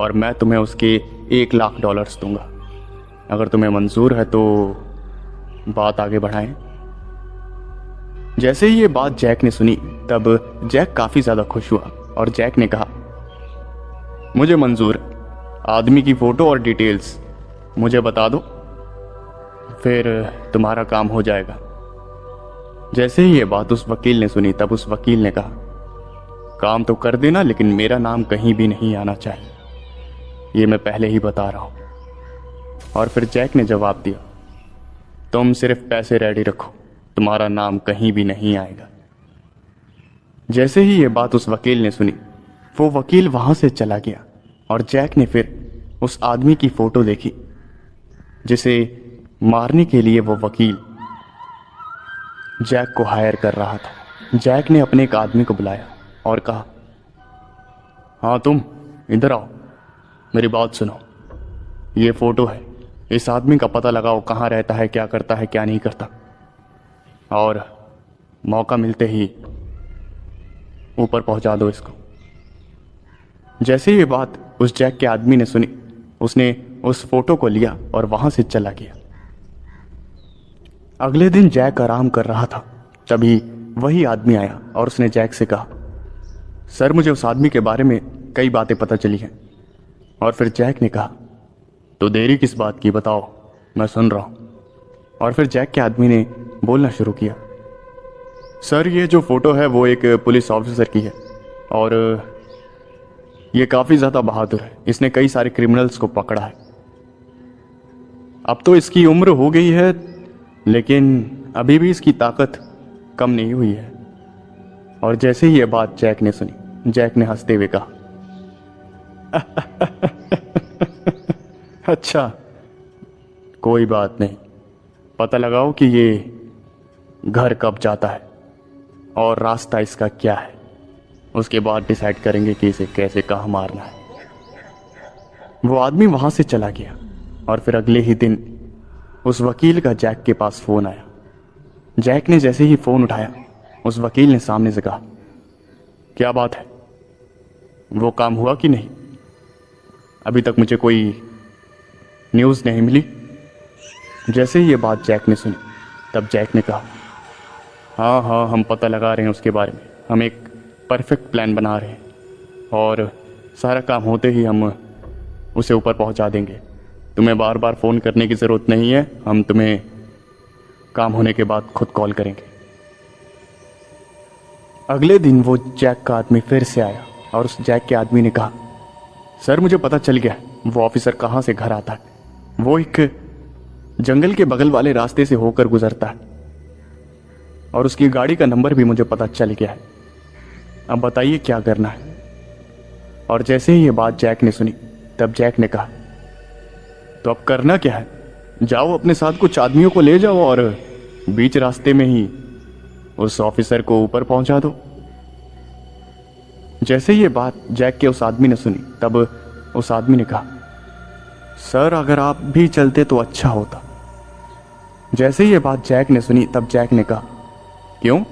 और मैं तुम्हें उसके $1,00,000 दूंगा। अगर तुम्हें मंजूर है तो बात आगे बढ़ाएं। जैसे ही ये बात जैक ने सुनी, तब जैक काफी ज्यादा खुश हुआ और जैक ने कहा, मुझे मंजूर है, आदमी की फोटो और डिटेल्स मुझे बता दो, फिर तुम्हारा काम हो जाएगा। जैसे ही ये बात उस वकील ने सुनी, तब उस वकील ने कहा, काम तो कर देना, लेकिन मेरा नाम कहीं भी नहीं आना चाहिए, ये मैं पहले ही बता रहा हूं। और फिर जैक ने जवाब दिया, तुम सिर्फ पैसे रेडी रखो, तुम्हारा नाम कहीं भी नहीं आएगा। जैसे ही ये बात उस वकील ने सुनी, वो वकील वहां से चला गया और जैक ने फिर उस आदमी की फोटो देखी जिसे मारने के लिए वो वकील जैक को हायर कर रहा था। जैक ने अपने एक आदमी को बुलाया और कहा, हाँ तुम इधर आओ, मेरी बात सुनो। ये फोटो है, इस आदमी का पता लगाओ, कहाँ रहता है, क्या करता है, क्या नहीं करता, और मौका मिलते ही ऊपर पहुंचा दो इसको। जैसे ये बात उस जैक के आदमी ने सुनी, उसने उस फोटो को लिया और वहां से चला गया। अगले दिन जैक आराम कर रहा था, तभी वही आदमी आया और उसने जैक से कहा, सर, मुझे उस आदमी के बारे में कई बातें पता चली हैं। और फिर जैक ने कहा, तो देरी किस बात की, बताओ, मैं सुन रहा हूं। और फिर जैक के आदमी ने बोलना शुरू किया, सर, ये जो फोटो है वो एक पुलिस ऑफिसर की है और ये काफी ज्यादा बहादुर है, इसने कई सारे क्रिमिनल्स को पकड़ा है। अब तो इसकी उम्र हो गई है, लेकिन अभी भी इसकी ताकत कम नहीं हुई है। और जैसे ही ये बात जैक ने सुनी, जैक ने हंसते हुए कहा, अच्छा, कोई बात नहीं, पता लगाओ कि ये घर कब जाता है और रास्ता इसका क्या है, उसके बाद डिसाइड करेंगे कि इसे कैसे कहाँ मारना है। वो आदमी वहां से चला गया और फिर अगले ही दिन उस वकील का जैक के पास फोन आया। जैक ने जैसे ही फोन उठाया, उस वकील ने सामने से कहा, क्या बात है, वो काम हुआ कि नहीं? अभी तक मुझे कोई न्यूज़ नहीं मिली। जैसे ही ये बात जैक ने सुनी, तब जैक ने कहा, हाँ हाँ, हम पता लगा रहे हैं उसके बारे में, हम एक परफेक्ट प्लान बना रहे हैं और सारा काम होते ही हम उसे ऊपर पहुंचा देंगे। तुम्हें बार बार फ़ोन करने की ज़रूरत नहीं है, हम तुम्हें काम होने के बाद खुद कॉल करेंगे। अगले दिन वो जैक का आदमी फिर से आया और उस जैक के आदमी ने कहा, सर, मुझे पता चल गया वो ऑफिसर कहाँ से घर आता है। वो एक जंगल के बगल वाले रास्ते से होकर गुजरता है और उसकी गाड़ी का नंबर भी मुझे पता चल गया है। अब बताइए क्या करना है। और जैसे ही ये बात जैक ने सुनी, तब जैक ने कहा, तो अब करना क्या है, जाओ अपने साथ कुछ आदमियों को ले जाओ और बीच रास्ते में ही उस ऑफिसर को ऊपर पहुंचा दो। जैसे ये बात जैक के उस आदमी ने सुनी तब उस आदमी ने कहा, सर अगर आप भी चलते तो अच्छा होता। जैसे ये बात जैक ने सुनी तब जैक ने कहा, क्यों,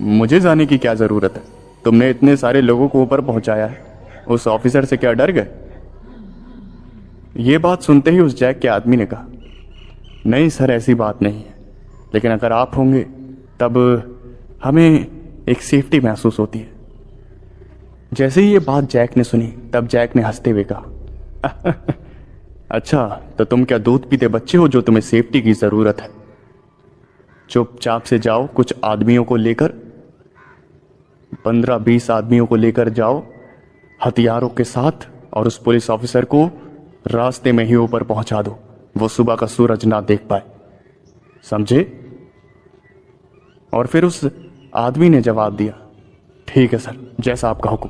मुझे जाने की क्या जरूरत है? तुमने इतने सारे लोगों को ऊपर पहुंचाया है, उस ऑफिसर से क्या डर गए? ये बात सुनते ही उस जैक के आदमी ने कहा, नहीं सर ऐसी बात नहीं है, लेकिन अगर आप होंगे तब हमें एक सेफ्टी महसूस होती है। जैसे ही ये बात जैक ने सुनी तब जैक ने हंसते हुए कहा, अच्छा तो तुम क्या दूध पीते बच्चे हो जो तुम्हें सेफ्टी की जरूरत है? चुपचाप से जाओ, कुछ आदमियों को लेकर 15-20 आदमियों को लेकर जाओ हथियारों के साथ, और उस पुलिस ऑफिसर को रास्ते में ही ऊपर पहुंचा दो, वो सुबह का सूरज ना देख पाए, समझे? और फिर उस आदमी ने जवाब दिया, ठीक है सर, जैसा आपका हुक्म।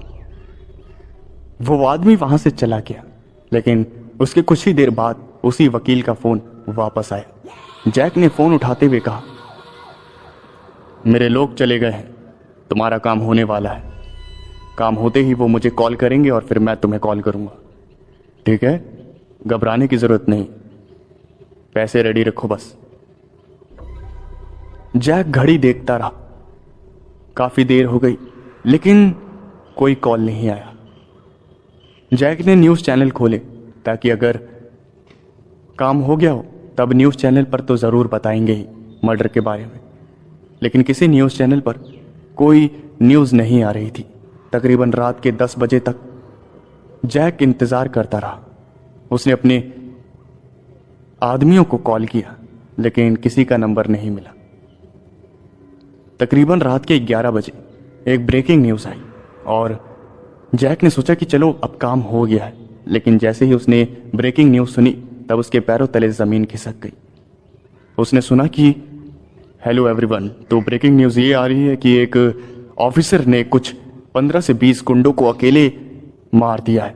वो आदमी वहां से चला गया, लेकिन उसके कुछ ही देर बाद उसी वकील का फोन वापस आया। जैक ने फोन उठाते हुए कहा, मेरे लोग चले गए हैं, तुम्हारा काम होने वाला है, काम होते ही वो मुझे कॉल करेंगे और फिर मैं तुम्हें कॉल करूंगा, ठीक है? घबराने की जरूरत नहीं, पैसे रेडी रखो बस। जैक घड़ी देखता रहा, काफी देर हो गई लेकिन कोई कॉल नहीं आया। जैक ने न्यूज चैनल खोले ताकि अगर काम हो गया हो तब न्यूज चैनल पर तो जरूर बताएंगे ही मर्डर के बारे में, लेकिन किसी न्यूज चैनल पर कोई न्यूज नहीं आ रही थी। तकरीबन रात के 10 बजे तक जैक इंतजार करता रहा। उसने अपने आदमियों को कॉल किया लेकिन किसी का नंबर नहीं मिला। तकरीबन रात के 11 बजे एक ब्रेकिंग न्यूज आई और जैक ने सोचा कि चलो अब काम हो गया है, लेकिन जैसे ही उसने ब्रेकिंग न्यूज सुनी तब उसके पैरों तले जमीन खिसक गई। उसने सुना कि हेलो एवरीवन, तो ब्रेकिंग न्यूज ये आ रही है कि एक ऑफिसर ने कुछ 15 से 20 गुंडों को अकेले मार दिया है।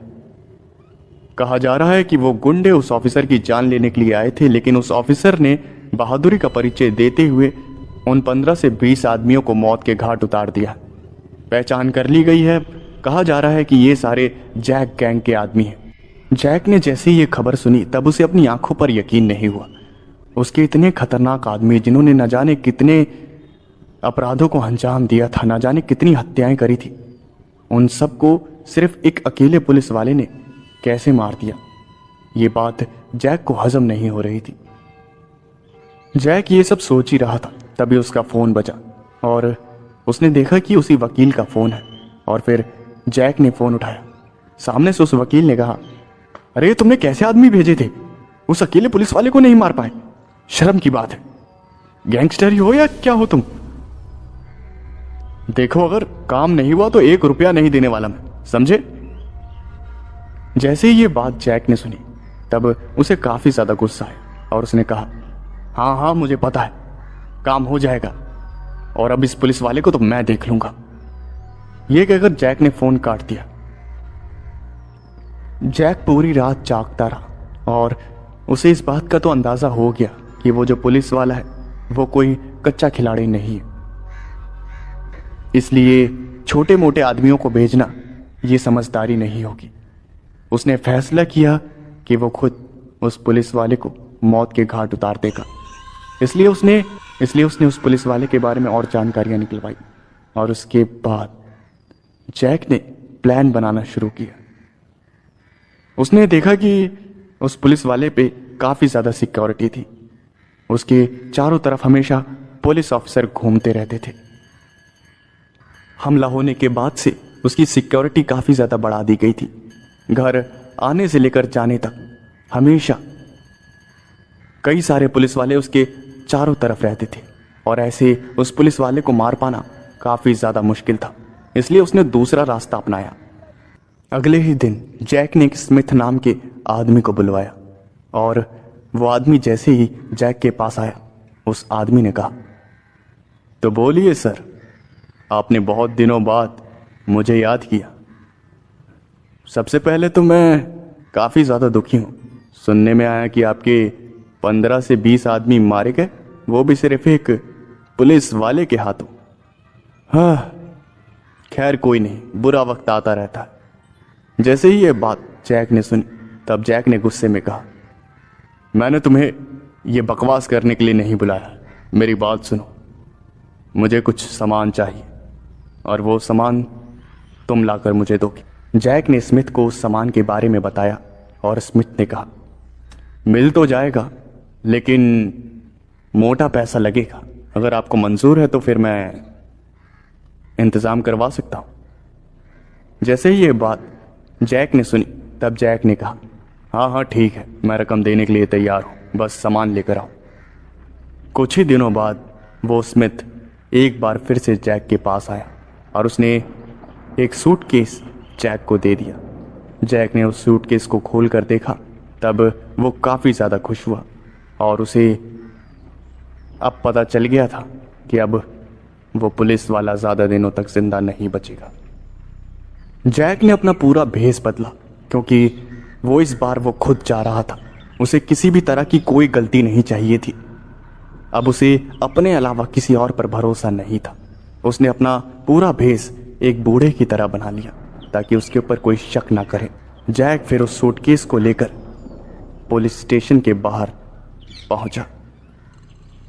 कहा जा रहा है कि वो गुंडे उस ऑफिसर की जान लेने के लिए आए थे, लेकिन उस ऑफिसर ने बहादुरी का परिचय देते हुए उन 15 से 20 आदमियों को मौत के घाट उतार दिया। पहचान कर ली गई है, कहा जा रहा है कि ये सारे जैक गैंग के आदमी हैं। जैक ने जैसे ही ये खबर सुनी तब उसे अपनी आंखों पर यकीन नहीं हुआ। उसके इतने खतरनाक आदमी जिन्होंने न जाने कितने अपराधों को अंजाम दिया था, न जाने कितनी हत्याएं करी थी, उन सबको सिर्फ एक अकेले पुलिस वाले ने कैसे मार दिया, ये बात जैक को हजम नहीं हो रही थी। जैक ये सब सोच ही रहा था तभी उसका फोन बजा और उसने देखा कि उसी वकील का फोन है। और फिर जैक ने फोन उठाया। सामने से उस वकील ने कहा, अरे तुमने कैसे आदमी भेजे थे, उस अकेले पुलिस वाले को नहीं मार पाए? शर्म की बात है, गैंगस्टर ही हो या क्या हो तुम? देखो अगर काम नहीं हुआ तो 1 रुपया नहीं देने वाला मैं, समझे? जैसे ही ये बात जैक ने सुनी तब उसे काफी ज्यादा गुस्सा आया और उसने कहा, हाँ हाँ मुझे पता है, काम हो जाएगा और अब इस पुलिस वाले को तो मैं देख लूंगा। यह कहकर जैक ने फोन काट दिया। जैक पूरी रात जागता रहा और उसे इस बात का तो अंदाजा हो गया कि वो जो पुलिस वाला है वो कोई कच्चा खिलाड़ी नहीं है, इसलिए छोटे मोटे आदमियों को भेजना ये समझदारी नहीं होगी। उसने फैसला किया कि वो खुद उस पुलिस वाले को मौत के घाट उतार देगा। इसलिए उसने उस पुलिस वाले के बारे में और जानकारियां निकलवाई और उसके बाद जैक ने प्लान बनाना शुरू किया। उसने देखा कि उस पुलिस वाले पे काफी ज्यादा सिक्योरिटी थी। उसके चारों तरफ हमेशा पुलिस ऑफिसर घूमते रहते थे। हमला होने के बाद से उसकी सिक्योरिटी काफी ज्यादा बढ़ा दी गई थी। घर आने से लेकर जाने तक हमेशा कई सारे पुलिस वाले उसके चारों तरफ रहते थे और ऐसे उस पुलिस वाले को मार पाना काफी ज्यादा मुश्किल था। इसलिए उसने दूसरा रास्ता अपनाया। अगले ही दिन जैक ने एक स्मिथ नाम के आदमी को बुलवाया और वो आदमी जैसे ही जैक के पास आया, उस आदमी ने कहा, तो बोलिए सर, आपने बहुत दिनों बाद मुझे याद किया। सबसे पहले तो मैं काफी ज्यादा दुखी हूं। सुनने में आया कि आपके 15 से 20 आदमी मारे गए, वो भी सिर्फ एक पुलिस वाले के हाथों। हाँ, खैर कोई नहीं, बुरा वक्त आता रहता है। जैसे ही ये बात जैक ने सुनी तब जैक ने गुस्से में कहा, मैंने तुम्हें ये बकवास करने के लिए नहीं बुलाया, मेरी बात सुनो। मुझे कुछ सामान चाहिए और वो सामान तुम लाकर मुझे दोगे। जैक ने स्मिथ को उस सामान के बारे में बताया और स्मिथ ने कहा, मिल तो जाएगा लेकिन मोटा पैसा लगेगा। अगर आपको मंजूर है तो फिर मैं इंतजाम करवा सकता हूं। जैसे ही ये बात जैक ने सुनी तब जैक ने कहा, हाँ हाँ ठीक है, मैं रकम देने के लिए तैयार हूं, बस सामान लेकर आओ। कुछ ही दिनों बाद वो स्मिथ एक बार फिर से जैक के पास आया और उसने एक सूटकेस जैक को दे दिया। जैक ने उस सूटकेस को खोल कर देखा तब वो काफ़ी ज़्यादा खुश हुआ और उसे अब पता चल गया था कि अब वो पुलिस वाला ज़्यादा दिनों तक जिंदा नहीं बचेगा। जैक ने अपना पूरा भेष बदला क्योंकि वो इस बार वो खुद जा रहा था। उसे किसी भी तरह की कोई गलती नहीं चाहिए थी। अब उसे अपने अलावा किसी और पर भरोसा नहीं था। उसने अपना पूरा भेष एक बूढ़े की तरह बना लिया ताकि उसके ऊपर कोई शक ना करे। जैक फिर उस सूटकेस को लेकर पुलिस स्टेशन के बाहर पहुंचा।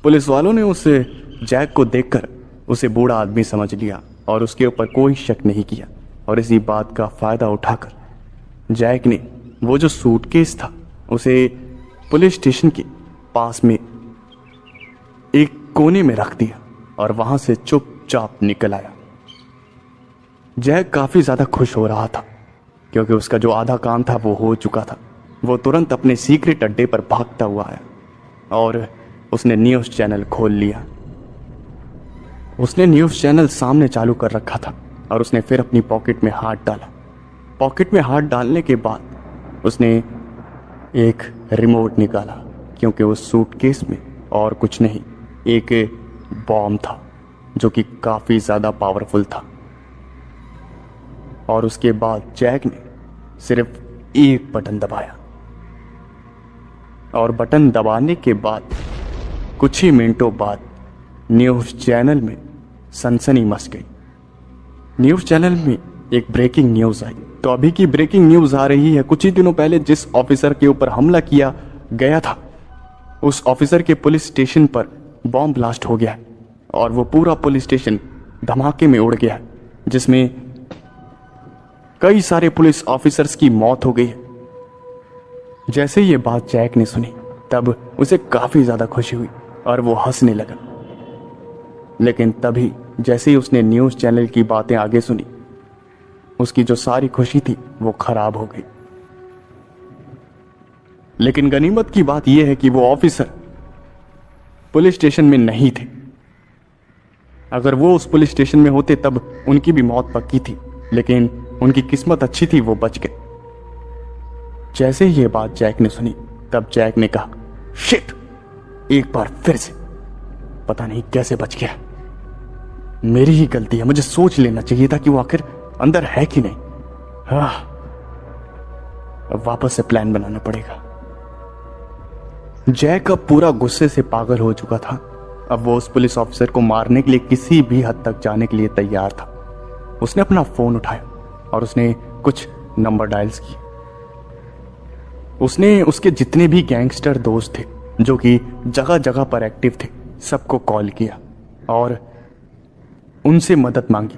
पुलिस वालों ने उसे जैक को देखकर उसे बूढ़ा आदमी समझ लिया और उसके ऊपर कोई शक नहीं किया। और इसी बात का फायदा उठाकर जैक ने वो जो सूटकेस था उसे पुलिस स्टेशन के पास में एक कोने में रख दिया और वहां से चुपचाप निकल आया। जैक काफी ज्यादा खुश हो रहा था क्योंकि उसका जो आधा काम था वो हो चुका था। वो तुरंत अपने सीक्रेट अड्डे पर भागता हुआ आया और उसने न्यूज़ चैनल खोल लिया। उसने न्यूज़ चैनल सामने चालू कर रखा था और उसने फिर अपनी पॉकेट में हाथ डाला। पॉकेट में हाथ डालने के बाद उसने एक रिमोट निकाला क्योंकि उस सूटकेस में और कुछ नहीं, एक बॉम्ब था जो कि काफ़ी ज़्यादा पावरफुल था। और उसके बाद जैक ने सिर्फ एक बटन दबाया और बटन दबाने के बाद कुछ ही मिनटों बाद न्यूज़ चैनल में सनसनी मच गई। न्यूज़ चैनल में एक ब्रेकिंग न्यूज़ आई। तो अभी की ब्रेकिंग न्यूज़ आ रही है, कुछ ही दिनों पहले जिस ऑफिसर के ऊपर हमला किया गया था उस ऑफिसर के पुलिस स्टेशन पर बॉम्ब ब्लास्ट हो गया है और वो पूरा पुलिस स्टेशन धमाके में उड़ गया है जिसमें कई सारे पुलिस ऑफिसर्स की मौत हो गई है। जैसे ये बात जैक ने सुनी तब उसे काफी ज्यादा खुशी हुई और वो हंसने लगा। लेकिन तभी जैसे ही उसने न्यूज़ चैनल की बातें आगे सुनी उसकी जो सारी खुशी थी वो खराब हो गई। लेकिन गनीमत की बात यह है कि वो ऑफिसर पुलिस स्टेशन में नहीं थे। अगर वो उस पुलिस स्टेशन में होते तब उनकी भी मौत पक्की थी, लेकिन उनकी किस्मत अच्छी थी, वो बच गए। जैसे ही ये बात जैक ने सुनी तब जैक ने कहा, शिट, एक बार फिर से पता नहीं कैसे बच गया। मेरी ही गलती है, मुझे सोच लेना चाहिए था कि वो आखिर अंदर है कि नहीं। अब वापस से प्लान बनाना पड़ेगा। जैक अब पूरा गुस्से से पागल हो चुका था। अब वो उस पुलिस ऑफिसर को मारने के लिए किसी भी हद तक जाने के लिए तैयार था। उसने अपना फोन उठाया और उसने कुछ नंबर डायल्स किए। उसने उसके जितने भी गैंगस्टर दोस्त थे जो कि जगह जगह पर एक्टिव थे सबको कॉल किया और उनसे मदद मांगी।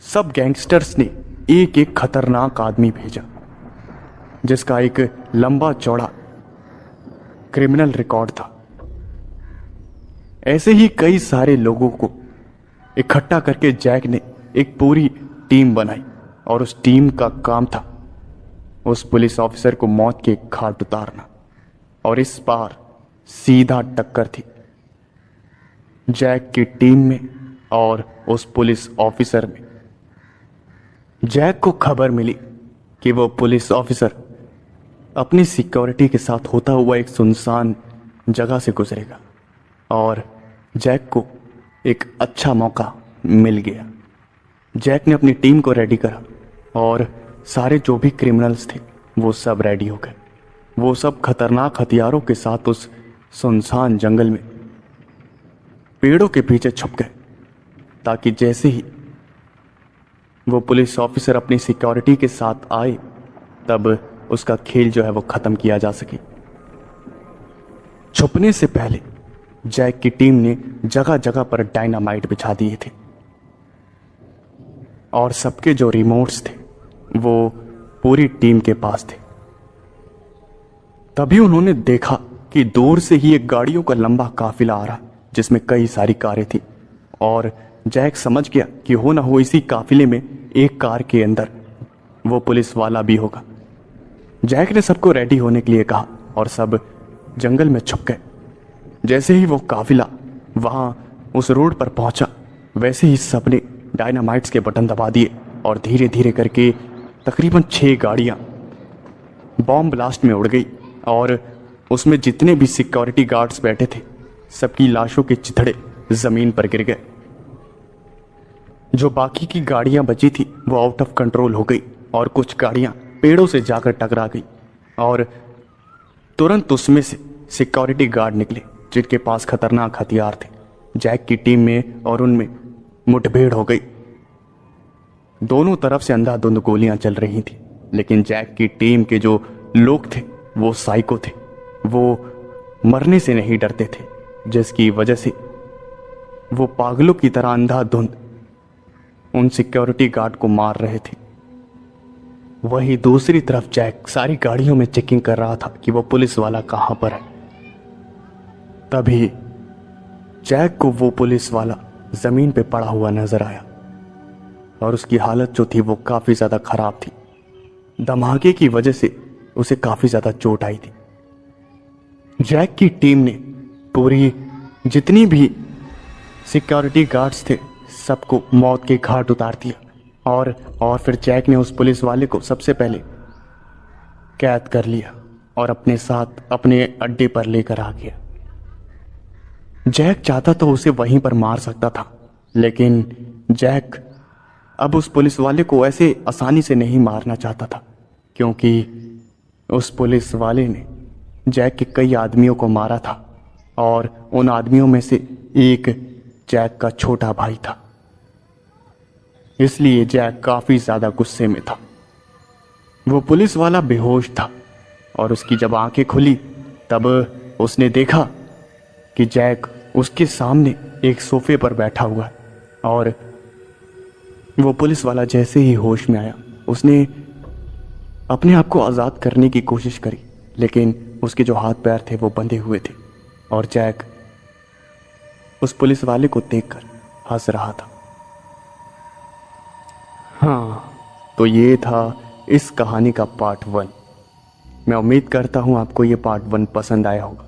सब गैंगस्टर्स ने एक एक खतरनाक आदमी भेजा जिसका एक लंबा चौड़ा क्रिमिनल रिकॉर्ड था। ऐसे ही कई सारे लोगों को इकट्ठा करके जैक ने एक पूरी टीम बनाई और उस टीम का काम था उस पुलिस ऑफिसर को मौत के घाट उतारना। और इस बार सीधा टक्कर थी जैक की टीम में और उस पुलिस ऑफिसर में। जैक को खबर मिली कि वो पुलिस ऑफिसर अपनी सिक्योरिटी के साथ होता हुआ एक सुनसान जगह से गुजरेगा और जैक को एक अच्छा मौका मिल गया। जैक ने अपनी टीम को रेडी करा और सारे जो भी क्रिमिनल्स थे वो सब रेडी हो गए। वो सब खतरनाक हथियारों के साथ उस सुनसान जंगल में पेड़ों के पीछे छुप गए ताकि जैसे ही वो पुलिस ऑफिसर अपनी सिक्योरिटी के साथ आए तब उसका खेल जो है वो खत्म किया जा सके। छुपने से पहले जैक की टीम ने जगह जगह पर डायनामाइट बिछा दिए थे और सबके जो रिमोट्स थे वो पूरी टीम के पास थे। तभी उन्होंने देखा कि दूर से ही एक गाड़ियों का लंबा काफिला आ रहा जिसमें कई सारी कारें थी और जैक समझ गया कि हो ना हो इसी काफिले में एक कार के अंदर वो पुलिस वाला भी होगा। जैक ने सबको रेडी होने के लिए कहा और सब जंगल में छुप गए। जैसे ही वो काफिला वहां उस रोड पर पहुंचा वैसे ही सबने डायनामाइट्स के बटन दबा दिए और धीरे धीरे करके तकरीबन 6 गाड़ियां बॉम्ब ब्लास्ट में उड़ गई और उसमें जितने भी सिक्योरिटी गार्ड्स बैठे थे सबकी लाशों के चिथड़े जमीन पर गिर गए। जो बाकी की गाड़ियां बची थी वो आउट ऑफ कंट्रोल हो गई और कुछ गाड़ियां पेड़ों से जाकर टकरा गई और तुरंत उसमें से सिक्योरिटी गार्ड निकले जिनके पास खतरनाक हथियार थे। जैक की टीम में और उनमें मुठभेड़ हो गई। दोनों तरफ से अंधाधुंध गोलियां चल रही थी लेकिन जैक की टीम के जो लोग थे वो साइको थे। वो मरने से नहीं डरते थे जिसकी वजह से वो पागलों की तरह अंधाधुंध उन सिक्योरिटी गार्ड को मार रहे थे। वहीं दूसरी तरफ जैक सारी गाड़ियों में चेकिंग कर रहा था कि वो पुलिस वाला कहां पर है। तभी जैक को वो पुलिस वाला जमीन पे पड़ा हुआ नजर आया और उसकी हालत जो थी वो काफी ज्यादा खराब थी। धमाके की वजह से उसे काफी ज्यादा चोट आई थी। जैक की टीम ने पूरी जितनी भी सिक्योरिटी गार्ड्स थे सबको मौत के घाट उतार दिया और फिर जैक ने उस पुलिस वाले को सबसे पहले कैद कर लिया और अपने साथ अपने अड्डे पर लेकर आ गया। जैक चाहता तो उसे वहीं पर मार सकता था लेकिन जैक अब उस पुलिस वाले को ऐसे आसानी से नहीं मारना चाहता था क्योंकि उस पुलिस वाले ने जैक के कई आदमियों को मारा था और उन आदमियों में से एक जैक का छोटा भाई था। इसलिए जैक काफी ज्यादा गुस्से में था। वो पुलिस वाला बेहोश था और उसकी जब आंखें खुली तब उसने देखा कि जैक उसके सामने एक सोफे पर बैठा हुआ है और वो पुलिस वाला जैसे ही होश में आया उसने अपने आप को आज़ाद करने की कोशिश करी लेकिन उसके जो हाथ पैर थे वो बंधे हुए थे और जैक उस पुलिस वाले को देखकर हंस रहा था। हाँ, तो ये था इस कहानी का पार्ट 1। मैं उम्मीद करता हूँ आपको ये पार्ट 1 पसंद आया होगा।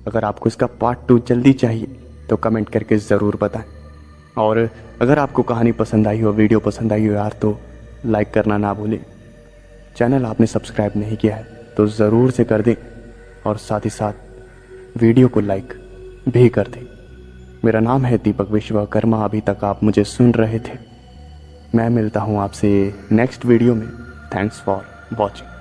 अगर आपको इसका पार्ट 2 जल्दी चाहिए तो कमेंट करके ज़रूर बताएं और अगर आपको कहानी पसंद आई हो, वीडियो पसंद आई हो यार, तो लाइक करना ना भूलें। चैनल आपने सब्सक्राइब नहीं किया है तो ज़रूर से कर दें और साथ ही साथ वीडियो को लाइक भी कर दें। मेरा नाम है दीपक विश्वकर्मा। अभी तक आप मुझे सुन रहे थे। मैं मिलता हूँ आपसे नेक्स्ट वीडियो में। Thanks for watching.